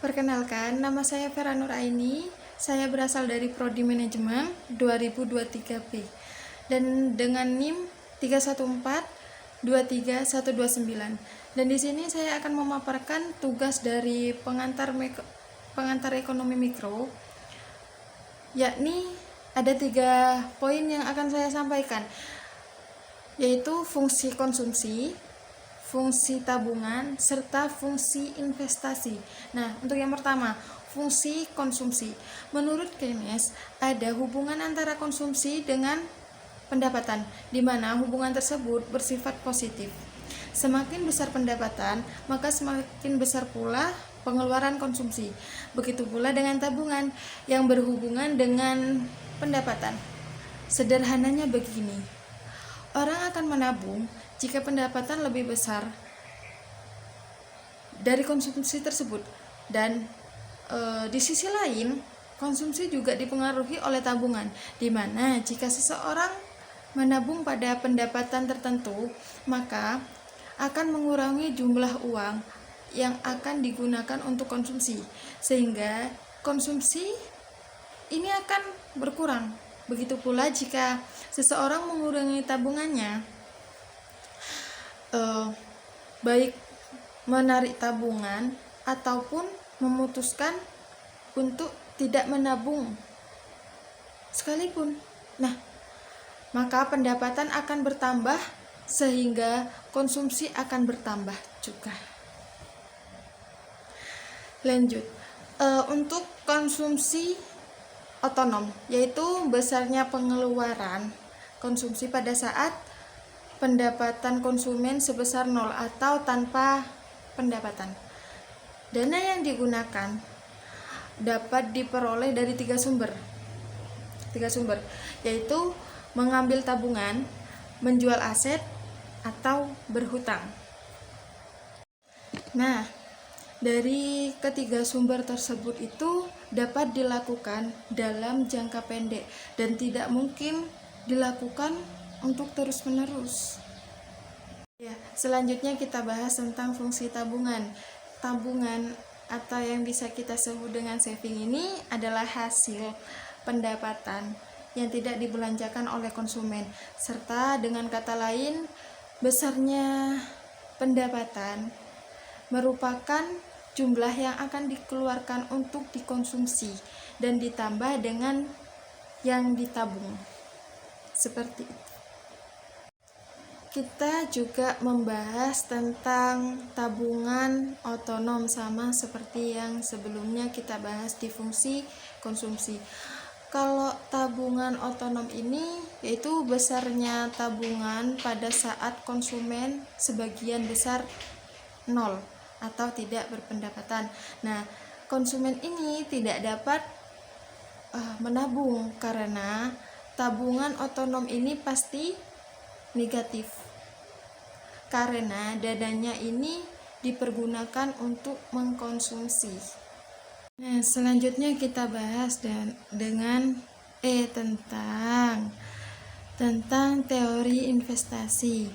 Perkenalkan, nama saya Vera Nuraini. Saya berasal dari Prodi Manajemen 2023B dan dengan NIM 314-23129. Dan di sini saya akan memaparkan tugas dari pengantar ekonomi mikro, yakni ada 3 poin yang akan saya sampaikan, yaitu fungsi konsumsi, fungsi tabungan, serta fungsi investasi. Nah, untuk yang pertama, fungsi konsumsi. Menurut Keynes, ada hubungan antara konsumsi dengan pendapatan, di mana hubungan tersebut bersifat positif. Semakin besar pendapatan, maka semakin besar pula pengeluaran konsumsi. Begitu pula dengan tabungan yang berhubungan dengan pendapatan. Sederhananya begini, orang akan menabung jika pendapatan lebih besar dari konsumsi tersebut, dan di sisi lain konsumsi juga dipengaruhi oleh tabungan, di mana jika seseorang menabung pada pendapatan tertentu, maka akan mengurangi jumlah uang yang akan digunakan untuk konsumsi, sehingga konsumsi ini akan berkurang. Begitu pula jika seseorang mengurangi tabungannya, baik menarik tabungan ataupun memutuskan untuk tidak menabung sekalipun. Nah, maka pendapatan akan bertambah sehingga konsumsi akan bertambah juga. Lanjut, untuk konsumsi otonom, yaitu besarnya pengeluaran konsumsi pada saat pendapatan konsumen sebesar 0 atau tanpa pendapatan. Dana yang digunakan dapat diperoleh dari tiga sumber, yaitu mengambil tabungan, menjual aset, atau berhutang. Nah, dari ketiga sumber tersebut itu dapat dilakukan dalam jangka pendek dan tidak mungkin dilakukan untuk terus-menerus. Ya, selanjutnya kita bahas tentang fungsi tabungan. Tabungan atau yang bisa kita sebut dengan saving ini adalah hasil pendapatan yang tidak dibelanjakan oleh konsumen, serta dengan kata lain, besarnya pendapatan merupakan jumlah yang akan dikeluarkan untuk dikonsumsi dan ditambah dengan yang ditabung. Seperti itu. Kita juga membahas tentang tabungan otonom, sama seperti yang sebelumnya kita bahas di fungsi konsumsi. Kalau tabungan otonom ini yaitu besarnya tabungan pada saat konsumen sebagian besar 0 atau tidak berpendapatan. Nah, konsumen ini tidak dapat menabung karena tabungan otonom ini pasti negatif, karena dananya ini dipergunakan untuk mengkonsumsi. Nah, selanjutnya kita bahas tentang teori investasi.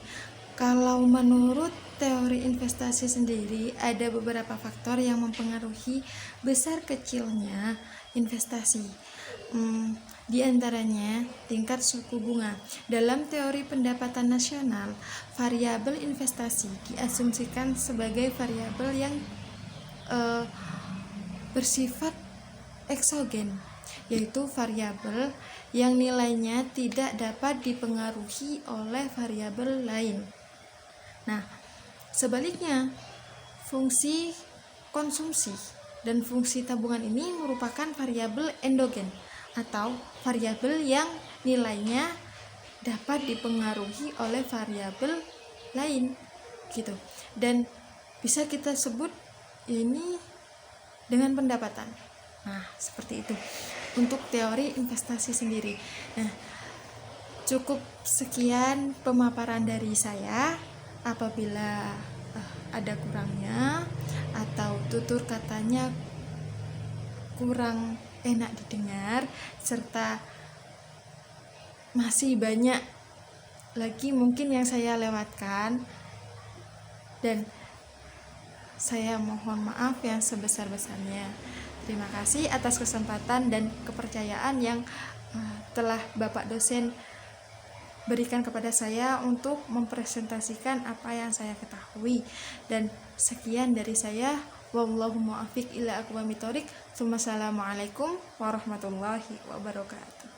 Kalau menurut teori investasi sendiri, ada beberapa faktor yang mempengaruhi besar kecilnya investasi. Di antaranya tingkat suku bunga. Dalam teori pendapatan nasional, variabel investasi diasumsikan sebagai variabel yang bersifat eksogen, yaitu variabel yang nilainya tidak dapat dipengaruhi oleh variabel lain. Nah, sebaliknya, fungsi konsumsi dan fungsi tabungan ini merupakan variabel endogen atau variabel yang nilainya dapat dipengaruhi oleh variabel lain gitu. Dan bisa kita sebut ini dengan pendapatan. Nah, seperti itu untuk teori investasi sendiri. Nah, cukup sekian pemaparan dari saya. Apabila ada kurangnya atau tutur katanya kurang enak didengar, serta masih banyak lagi mungkin yang saya lewatkan, dan Saya mohon maaf yang sebesar-besarnya. Terima kasih atas kesempatan dan kepercayaan yang telah Bapak dosen berikan kepada saya untuk mempresentasikan apa yang saya ketahui. Dan sekian dari saya. Wallahu muwaffiq ila aqwamit thoriq. Wassalamualaikum warahmatullahi wabarakatuh.